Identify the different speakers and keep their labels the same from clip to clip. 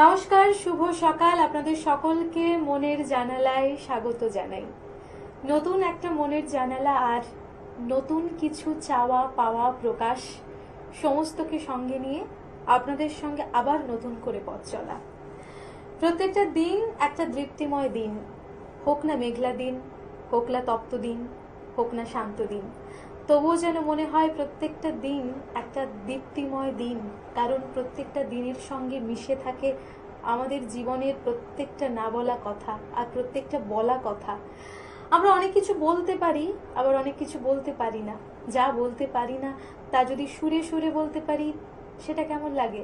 Speaker 1: নমস্কার, শুভ সকাল। আপনাদের সকলকে মনের জানালায় স্বাগত জানাই। নতুন একটা মনের জানালা আর নতুন কিছু চাওয়া পাওয়া প্রকাশ সমস্তকে সঙ্গে নিয়ে আপনাদের সঙ্গে আবার নতুন করে পথ চলা। প্রত্যেকটা দিন একটা তৃপ্তিময় দিন, হোক না মেঘলা দিন, হোক না তপ্ত দিন, হোক না শান্ত দিন, তবুও যেন মনে হয় প্রত্যেকটা দিন একটা দীপ্তিময় দিন, কারণ প্রত্যেকটা দিনের সঙ্গে মিশে থাকে আমাদের জীবনের প্রত্যেকটা না বলা কথা আর প্রত্যেকটা বলা কথা। আমরা অনেক কিছু বলতে পারি, আবার অনেক কিছু বলতে পারি না। যা বলতে পারি না তা যদি সুরে সুরে বলতে পারি, সেটা কেমন লাগে?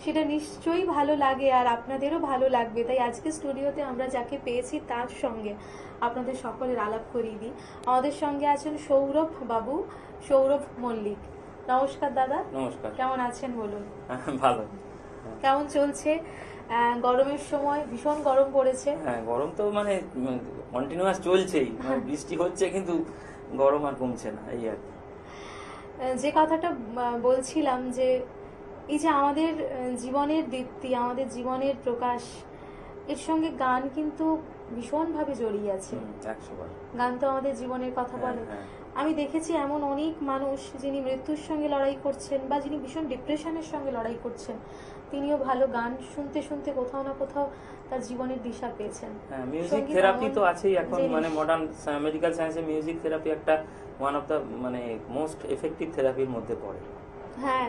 Speaker 1: সেটা নিশ্চয়ই ভালো লাগে, আর আপনাদেরও ভালো লাগবে। তাই আজকে স্টুডিওতে আমরা যাকে পেয়েছি তার সঙ্গে আপনাদের সকলের আলাপ করিয়ে দিই। আমাদের সঙ্গে আছেন সৌরভ বাবু, সৌরভ মল্লিক। নমস্কার দাদা।
Speaker 2: নমস্কার।
Speaker 1: কেমন আছেন বলুন?
Speaker 2: ভালো।
Speaker 1: কেমন চলছে? গরমের সময় ভীষণ গরম পড়েছে।
Speaker 2: হ্যাঁ, গরম তো মানে কন্টিনিউয়াস চলছেই, বৃষ্টি হচ্ছে কিন্তু গরম আর কমছে না, এই আর কি।
Speaker 1: যে কথাটা বলছিলাম যে এই যে আমাদের জীবনের দীপ্তি, আমাদের জীবনের প্রকাশ, এর সঙ্গে গান কিন্তু ভীষণভাবে জড়িয়ে আছে।
Speaker 2: 100 বার
Speaker 1: গান তো আমাদের জীবনের কথা বলে। আমি দেখেছি এমন অনেক মানুষ যিনি মৃত্যুর সঙ্গে লড়াই করছেন বা যিনি ভীষণ ডিপ্রেশনের সঙ্গে লড়াই করছেন, তিনিও ভালো গান শুনতে শুনতে কোথাও না কোথাও তার জীবনের দিশা পেয়েছেন।
Speaker 2: হ্যাঁ, মিউজিক থেরাপি তো আছেই এখন, মানে মডার্ন মেডিকেল সায়েন্সে মিউজিক থেরাপি একটা ওয়ান অফ দ্য মানে মোস্ট এফেক্টিভ থেরাপির মধ্যে পড়ে।
Speaker 1: হ্যাঁ,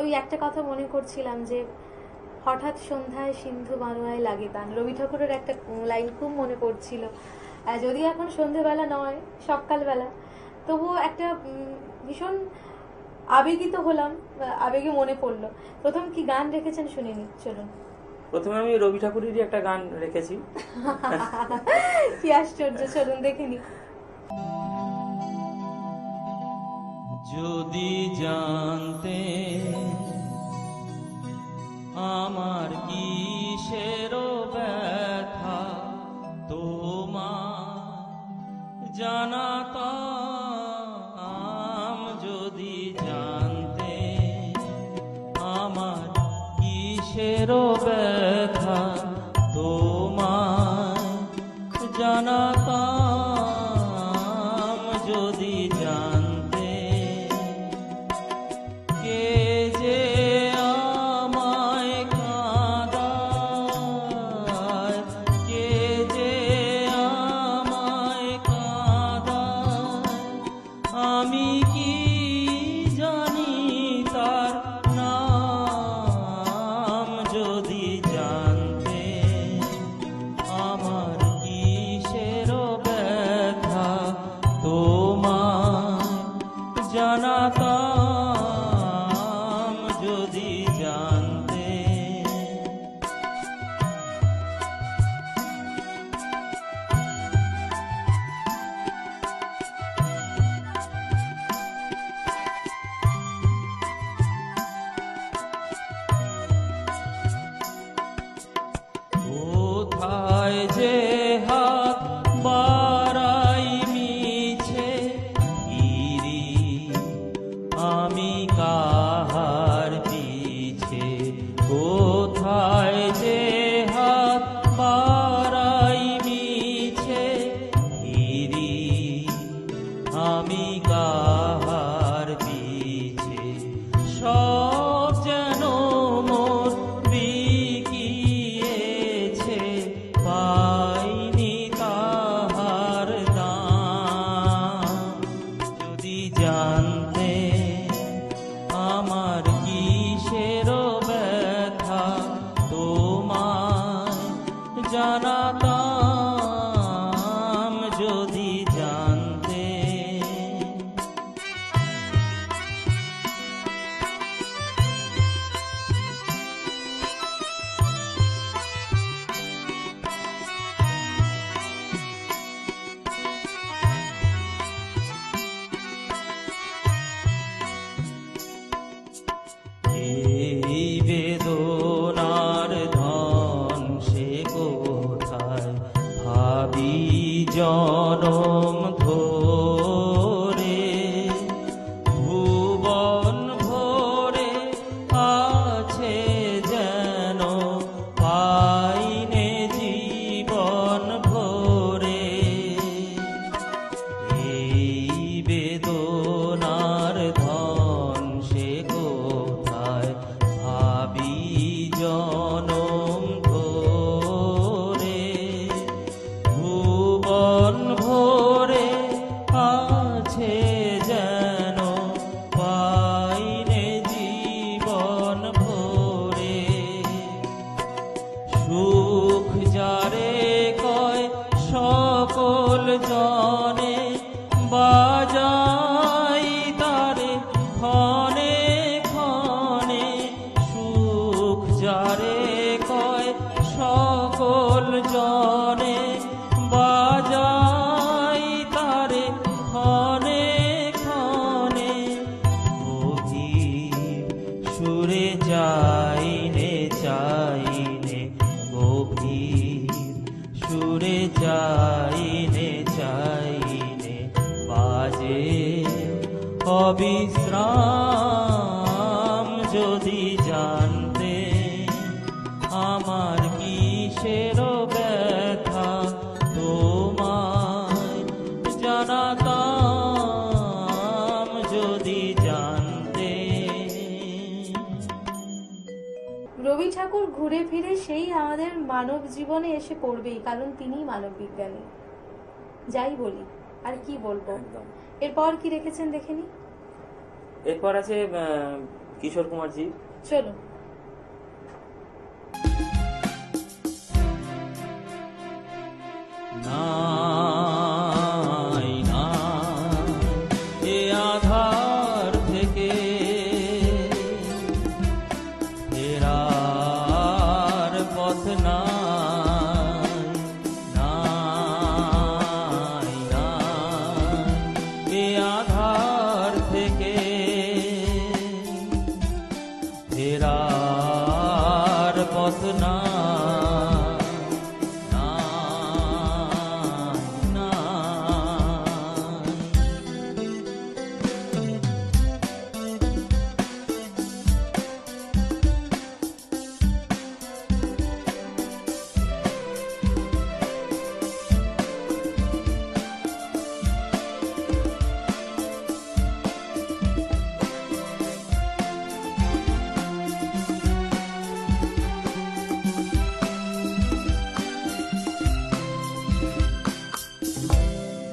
Speaker 1: ওই একটা কথা মনে করছিলাম যে হঠাৎ সন্ধ্যায় সিন্ধু বানোয়ায় লাগে তান, রবি ঠাকুরের একটা লাইন খুব মনে পড়ছিল। যদি এখন সন্ধ্যেবেলা নয়, সকালবেলা, তবুও একটা ভীষণ আবেগিত হলাম, আবেগে মনে পড়লো। প্রথম কি গান রেখেছেন শুনে নি, চলুন।
Speaker 2: প্রথমে আমি রবি ঠাকুরেরই একটা গান রেখেছি।
Speaker 1: কি আশ্চর্য, চলুন দেখে নি।
Speaker 3: যদি জানতে আমার কিসের ব্যথা, তোমার জানাতাম। যদি জানতে আমার কিসের ব্যথা, তোমার জানাতাম। যদি জানতে কে যে আমায় কাঁদায়, কে যে আমায় কাঁদায়, আমি কি জানি তার নাম। যদি জানতে আমার কিসের ব্যথা, তোমায় জানাতাম। যদি জানতে কোথায় যে হাত বাড়াই মিছে ফিরি, আমি কাহার পিছে। কোথায় যে হাত বাড়াই মিছে ফিরি, আমি কাহার পিছে। সব যেন মোর বিকিয়েছে, পাইনি তাহার দাম। যদি জানতে আমার কিসের ব্যথা, তোমায় জানাতাম। যদি জানতে এই বেদনার ধন সে কোথায়, ভাবি জনম ধরে। ভুবন ভরে আছে যেন অবিশ্রাম যদি জানতে আমার কিসের ব্যথা তোমায় জানাতাম যদি জানতে।
Speaker 1: রবি ঠাকুর ঘুরে ফিরে সেই আমাদের মানব জীবনে এসে পড়বেই, কারণ তিনিই মানব বিজ্ঞানী। যাই বলি আর কি বলবো।
Speaker 2: একদম।
Speaker 1: এরপর কি রেখেছেন দেখে নি।
Speaker 2: এরপর আছে কিশোর কুমারজি।
Speaker 1: চলো।
Speaker 3: নাই না এ আধার থেকে ফেরার পথ নাই, নাই না এ আধার থেকে ফেরার পথ নাই,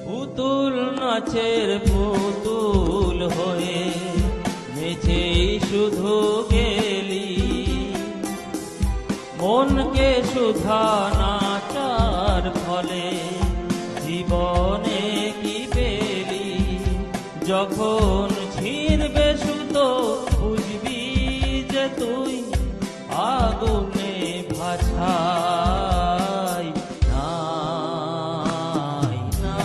Speaker 3: পুতুল নাচের পুতুল হয়ে নেচেই শুধু গেলি, মনকে সুধা নাচার ফলে জীবনে কি পেলি? যখন ছিঁড়বে সুতো বুঝবি যে তুই আগুনে ভাছাই, নাই না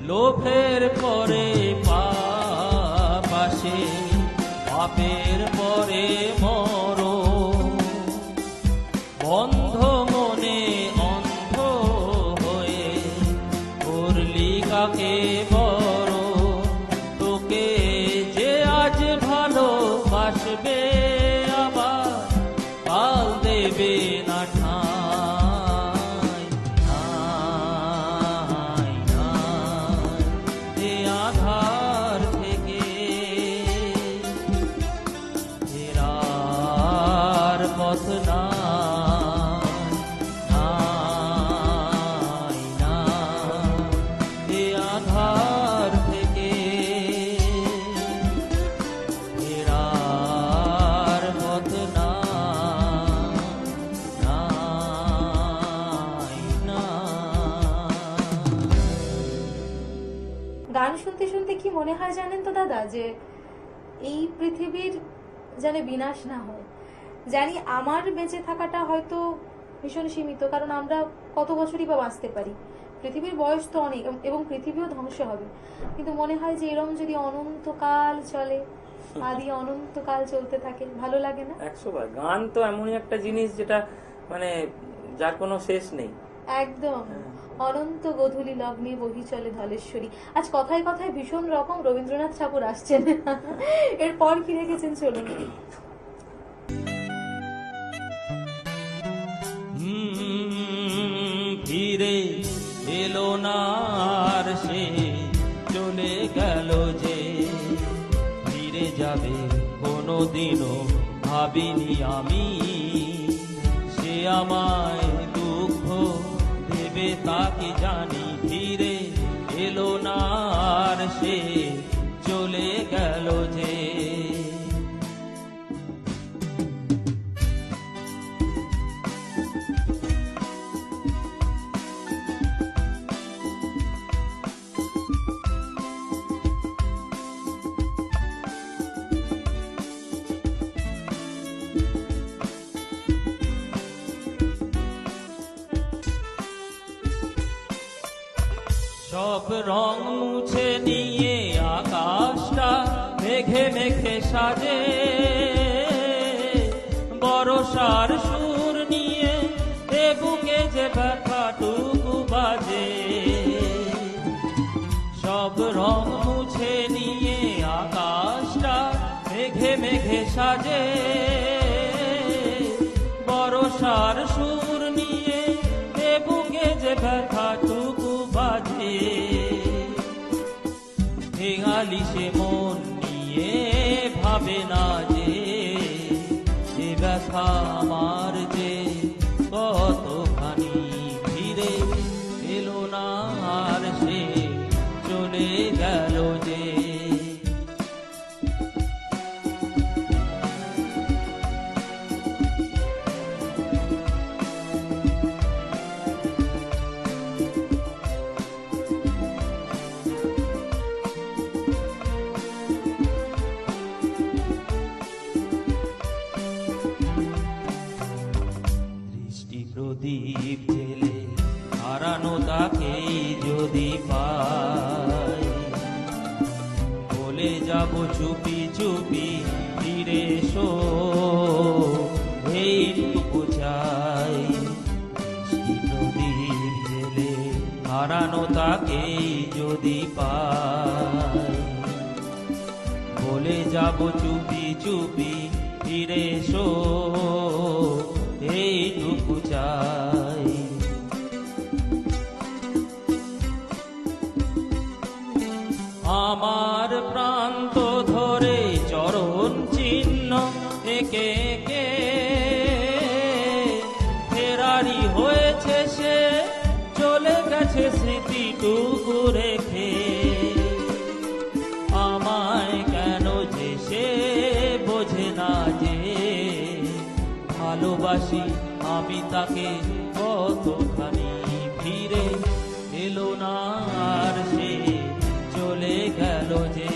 Speaker 3: লোভের পরে পাশে পাপের পরে মর, বন্ধ মনে অন্ধ হয়ে করলি কাকে বড়? তোকে যে আজ ভালোবাসবে আবার কাল দেবে না ঠাঁই, নাই না এ আধার থেকে ফেরার পথ নাই, নাই না এ আধার থেকে ফেরার পথ নাই, নাই না।
Speaker 1: গান শুনতে শুনতে কি মনে হয় জানেন তো দাদা, যে এই পৃথিবীর যেন বিনাশ না হয়। জানি আমার বেঁচে থাকাটা হয়তো ভীষণ সীমিত, কারণ আমরা কত বছরই বা বাঁচতে পারি। পৃথিবীর বয়স তো অনেক এবং পৃথিবীও ধ্বংস হবে, কিন্তু মনে হয় যে এরম যদি অনন্তকাল চলে, আদি অনন্তকাল চলতে থাকে, ভালো লাগে না?
Speaker 2: 100 বার। গান তো এমনই একটা জিনিস যেটা মানে যার কোনো শেষ নেই।
Speaker 1: একদম। অনন্ত গধূলি লগ্নে বহি চলে ধলেশ্বরী। আজ কথায় কথায় ভীষণ রকম রবীন্দ্রনাথ ঠাকুর আসছেন। এরপর কি রেখেছেন চলুন।
Speaker 3: ফিরে এলো না আর সে চলে গেল যে, ফিরে যাবে কোনোদিনও ভাবিনি আমি, সে আমায় দুঃখ দেবে তা কি জানি। ফিরে এলো না আর সে চলে গেল যে। সব রং মুছে নিয়ে আকাশটা মেঘে মেঘে সাজে, বরষার সুর নিয়ে এ বুকে যে ব্যথাটুকু বাজে। সব রং মুছে নিয়ে আকাশটা মেঘে মেঘে সাজে, বরষার সুর নিয়ে এ বুকে যে ব্যথাটুকু বাজে। হেঙালি সে মন নিয়ে ভাবে না যে এ ব্যথা আমার যে কতখানি, ফিরে এলো না আর সে চলে গেল যে। দৃষ্টি প্রদীপ জেলে হারানো তাকেই যদি পাই, বলে যাব চুপি চুপি ফিরে এসো, এইটুকু চাই। দৃষ্টি প্রদীপ জেলে হারানো তাকেই যদি পাই, বলে যাব চুপি চুপি ফিরে এসো, এইটুকু চাই। আমার প্রান্ত ধরে চরণ চিহ্ন একে একে ফেরারি হয়েছে সে, চলে গেছে স্মৃতিটুকু রেখে। আমায় কেন যে সে বোঝে না যে ভালোবাসি আমি তাকে কতখানি, ফিরে এলো না আর সে চলে গেল যে।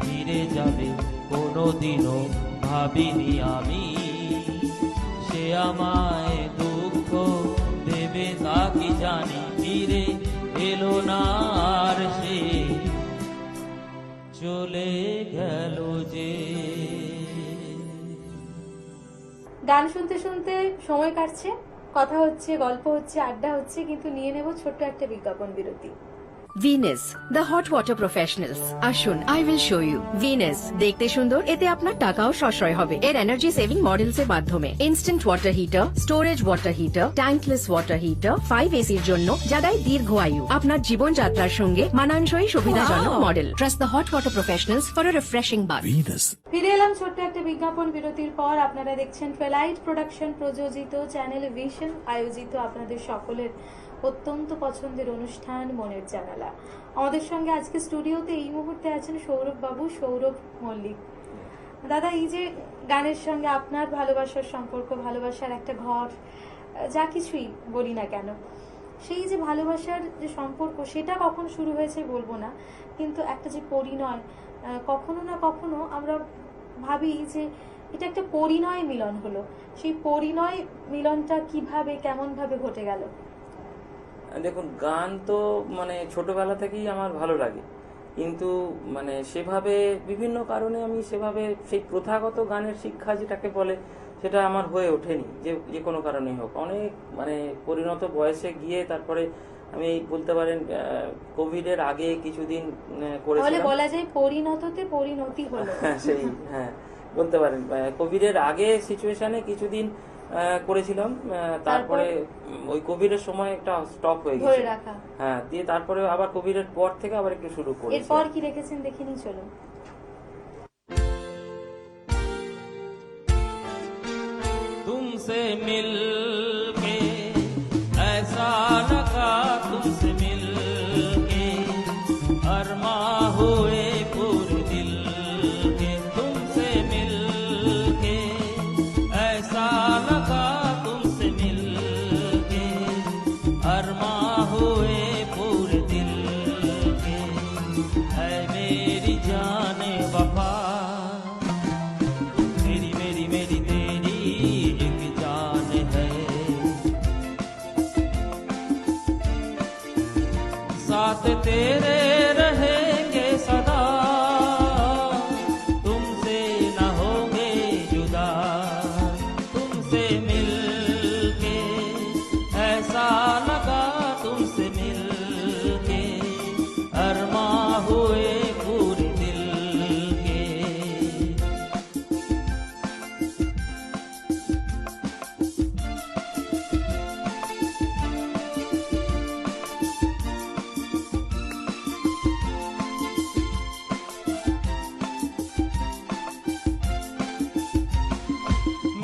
Speaker 3: ফিরে যাবে কোনোদিনও ভাবিনি আমি, সে আমায় দুঃখ দেবে তা কি জানি, ফিরে এলো না আর সে চলে গেল যে।
Speaker 1: গান শুনতে শুনতে সময় কাটছে, কথা হচ্ছে, গল্প হচ্ছে, আড্ডা হচ্ছে, কিন্তু নিয়ে নেব ছোট্ট একটা বিজ্ঞাপন বিরতি।
Speaker 4: Venus the hot water professionals. আসুন, I will show you. Venus দেখতে সুন্দর, এতে আপনার টাকাও সাশ্রয় হবে। এর এনার্জি সেভিং মডেলস এর মাধ্যমে instant water heater, storage water heater, tankless water heater, 5 এসির জন্য, যা দেয় দীর্ঘ আয়ু। আপনার জীবনযাত্রার সঙ্গে মানানসই সুবিধাজনক model. Trust the hot water professionals for a refreshing bath.
Speaker 1: ফিরে এলাম ছোট্ট একটা বিজ্ঞাপন বিরতির পর। আপনারা দেখছেন টুয়েলাইট প্রোডাকশন প্রযোজিত, চ্যানেল ভিশন আয়োজিত আপনাদের সকলের অত্যন্ত পছন্দের অনুষ্ঠান মনের জানালা। আমাদের সঙ্গে আজকে স্টুডিওতে এই মুহূর্তে আছেন সৌরভ বাবু, সৌরভ মল্লিক। দাদা, এই যে গানের সঙ্গে আপনার ভালোবাসার সম্পর্ক, ভালোবাসার একটা ঘর, যা কিছুই বলি না কেন, সেই যে ভালোবাসার যে সম্পর্ক, সেটা কখন শুরু হয়েছে বলবো না, কিন্তু একটা যে পরিণয়, কখনো না কখনো আমরা ভাবি যে এটা একটা পরিণয় মিলন হলো। সেই পরিণয় মিলনটা কিভাবে, কেমন ভাবে ঘটে গেল?
Speaker 2: দেখুন, গান তো মানে ছোটবেলা থেকেই আমার ভালো লাগে, কিন্তু মানে সেভাবে বিভিন্ন কারণে আমি সেভাবে সেই প্রথাগত গানের শিক্ষা যেটাকে বলে সেটা আমার হয়ে ওঠেনি, যে কোনো কারণেই হোক। অনেক মানে পরিণত বয়সে গিয়ে তারপরে আমি বলতে পারেন কোভিডের আগে কিছুদিন করেছিলাম।
Speaker 1: বলা যায় পরিণততে পরিণতি হলো।
Speaker 2: সেই, হ্যাঁ বলতে পারেন। কোভিডের আগে সিচুয়েশনে কিছুদিন করেছিলাম, তারপরে ওই কোভিডের সময় একটা স্টপ হয়ে গেছে। হ্যাঁ, দিয়ে তারপরে আবার কোভিডের পর থেকে আবার একটু শুরু করেছি।
Speaker 1: এরপর কি রেখেছেন দেখিনি, চলুন।
Speaker 3: तुमसे मिलके ऐसा लगा, तुमसे मिलके अरमा हुए पूरे दिल के। तुमसे मिलके ऐसा लगा, तुमसे मिलके अरमा हुए पूरे दिल के। है मेरी जाने वफा, मेरी मेरी मेरी तेरी एक जान है। साथ तेरे रहेंगे सदा, तुमसे न होंगे जुदा, तुमसे मिलके ऐसा लगा, तुमसे मिलके अरमा हुए पूरे दिल के।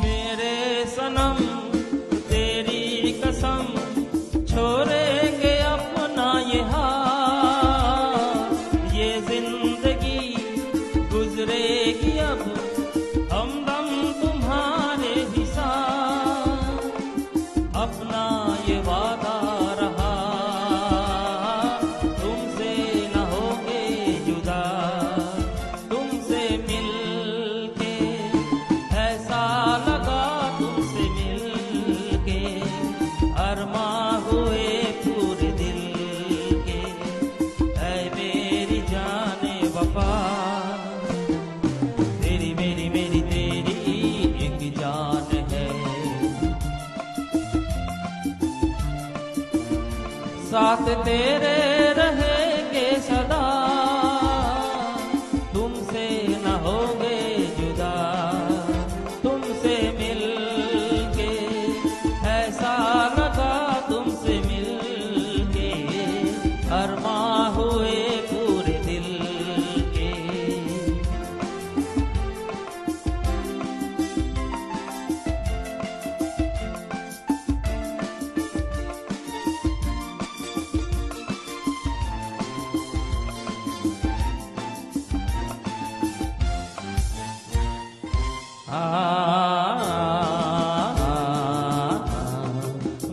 Speaker 3: मेरे सनम तेरी कसम, छोड़ेंगे अपना ये हाल, ये जिंदगी गुजरेगी अब हमदम तुम्हारे ही साथ, अपना ये वादा रहा, तुमसे न होंगे जुदा, तुमसे मिलके ऐसा लगा, तुमसे मिलके अरमा हुए पूरे दिल के। ऐ मेरी जाने वफा, तेरी मेरी मेरी तेरी एक जान है, साथ तेरे रहेंगे सदा, तुमसे न होंगे जुदा, तुमसे मिलके ऐसा लगा, तुमसे मिलके अरमा हुए पूरे दिल के।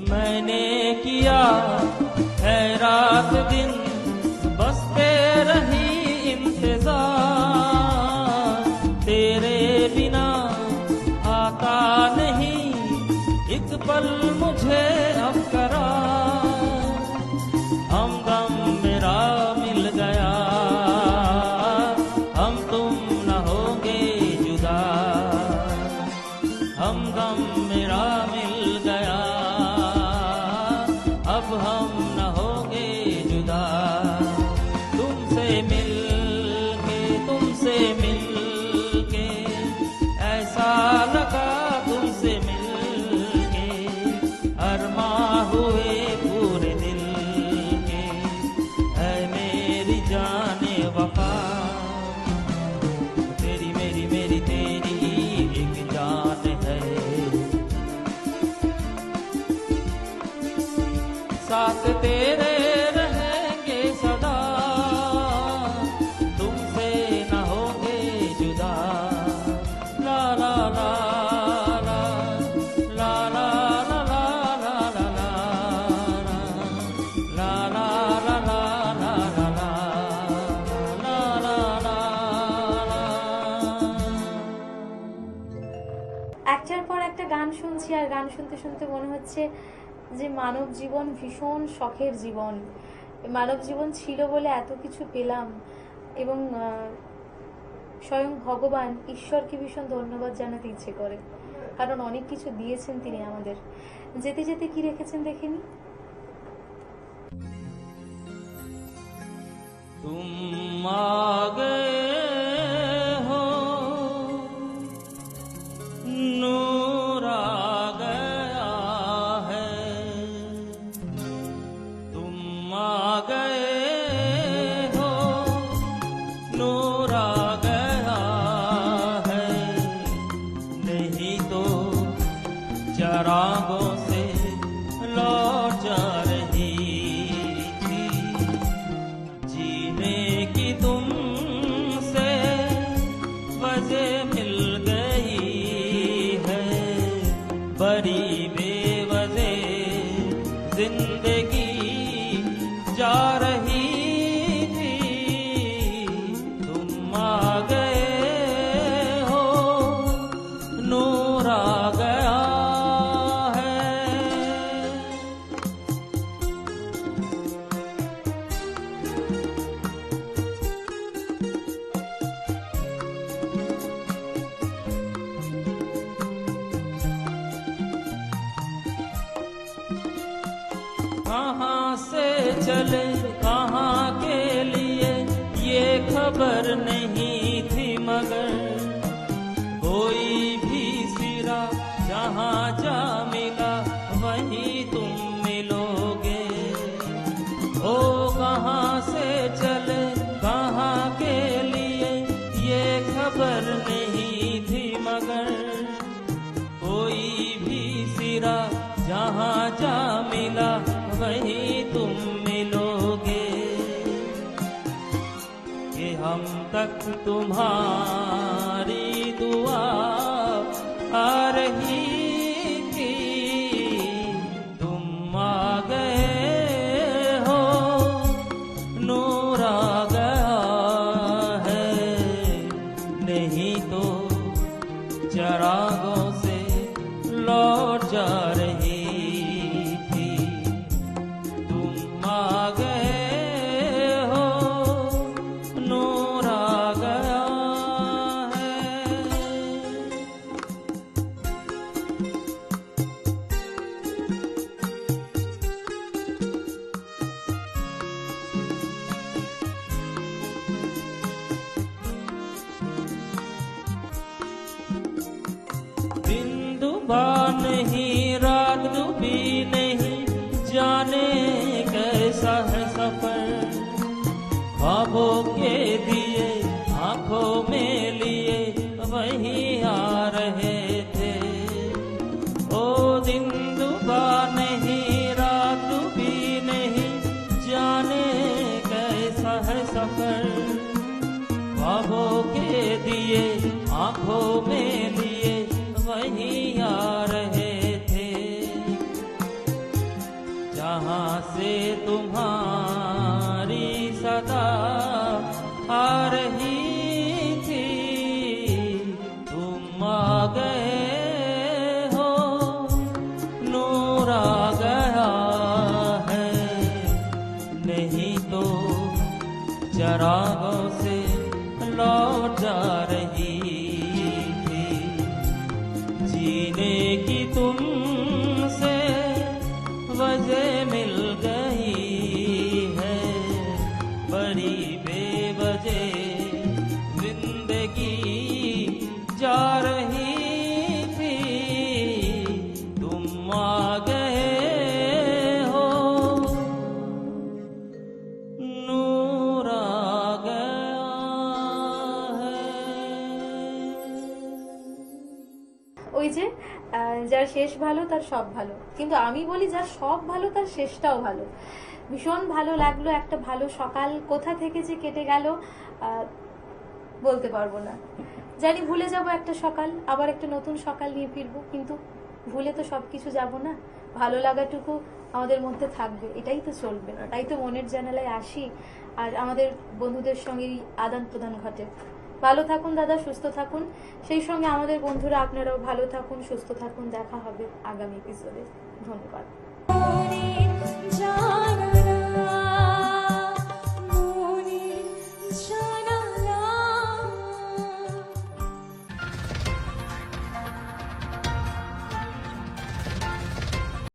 Speaker 3: मैंने किया है रात दिन, बसते रही इंतजार, तेरे बिना आता नहीं एक पल मुझे अब करार, हमदम मेरा मिल गया, हम तुम न होंगे जुदा, हमदम मेरा मिल गया, अब हम न होंगे जुदा, तुमसे मिलके ऐसा लगा, तुमसे मिलके अरमा हुए पूरे दिल के। ऐ मेरी जाने वफा, तेरी मेरी मेरी तेरी एक जान है, साथ तेरे रहेंगे सदा, तुमसे न होंगे जुदा। ला ला ला ला ला ला ला ला ला ला ला ला ला ला ला ला ला ला ला।
Speaker 1: একটার পর একটা গান শুনছি, আর গান শুনতে শুনতে মনে হচ্ছে যে মানব জীবন ভীষণ শখের জীবন। মানব জীবন ছিল বলে এত কিছু পেলাম, এবং স্বয়ং ভগবান ঈশ্বরকে ভীষণ ধন্যবাদ জানাতে ইচ্ছে করে, কারণ অনেক কিছু দিয়েছেন তিনি আমাদের। যেতে যেতে কি রেখেছেন দেখে নি।
Speaker 3: तुम आ गए हो, नूर आ गया है, तुम आ गए हो, नूर आ गया है, नहीं तो चरागों से लौट जा रही थी, जीने की तुमसे वजह मिल गई है, बड़ी बेवजह जिंदगी जा रही थी, तुम आ गए हो, नूर आ गया है। कहाँ से चले कहाँ के लिए ये खबर नहीं थी, मगर कोई भी सिरा जहाँ जा मिला वहीं तुम मिलोगे। ओ कहाँ से चले कहाँ के लिए ये खबर नहीं थी, मगर कोई भी सिरा जहाँ जा मिला वहीं तुम मिलोगे। कि हम तक तुम्हारी दुआ आ रही थी, तुम आ गए हो, नूर आ गया है, नहीं तो चरागों से लौट जा रही थी। तुम आ गए हो, नूर आ गया है। दिन डूबा नहीं रात डूबी नहीं, जाने कैसा है सफर। ख्वाबों के दिए आंखों में लिए वहीं आ रहे थे। ओ दिन डूबा नहीं रात डूबी नहीं, जाने कैसा है सफर। ख्वाबों के दिए आंखों में लिए वहीं आ रहे थे। जहाँ से तुम्हारी सदा आ रही थी, तुम आ गए हो, नूर आ गया है, नहीं तो चरागों से लौट जा रही थी। जीने की तुमसे वजह मिल गई है, बड़ी बेवजह जिंदगी जा रही थी। तुम आ गए हो, नूर आ गया है।
Speaker 1: ওই যে যার শেষ ভালো তার সব ভালো, কিন্তু আমি বলি যার সব ভালো তার শেষটাও ভালো। ভীষণ ভালো লাগলো, একটা ভালো সকাল কোথা থেকে যে কেটে গেল বলতে পারবো না। জানি ভুলে যাব একটা সকাল, আবার একটা নতুন সকাল নিয়ে ফিরবো, কিন্তু ভুলে তো সবকিছু যাব না। ভালো লাগাটুকু আমাদের মধ্যে থাকবে, এটাই তো চলবে। তাই তো মনের জানালায় আসি, আর আমাদের বন্ধুদের সঙ্গে আদান প্রদান ঘটে। ভালো থাকুন দাদা, সুস্থ থাকুন। সেই সঙ্গে আমাদের বন্ধুরা আপনারাও ভালো থাকুন, সুস্থ থাকুন। দেখা হবে আগামী এপিসোডে। ধন্যবাদ।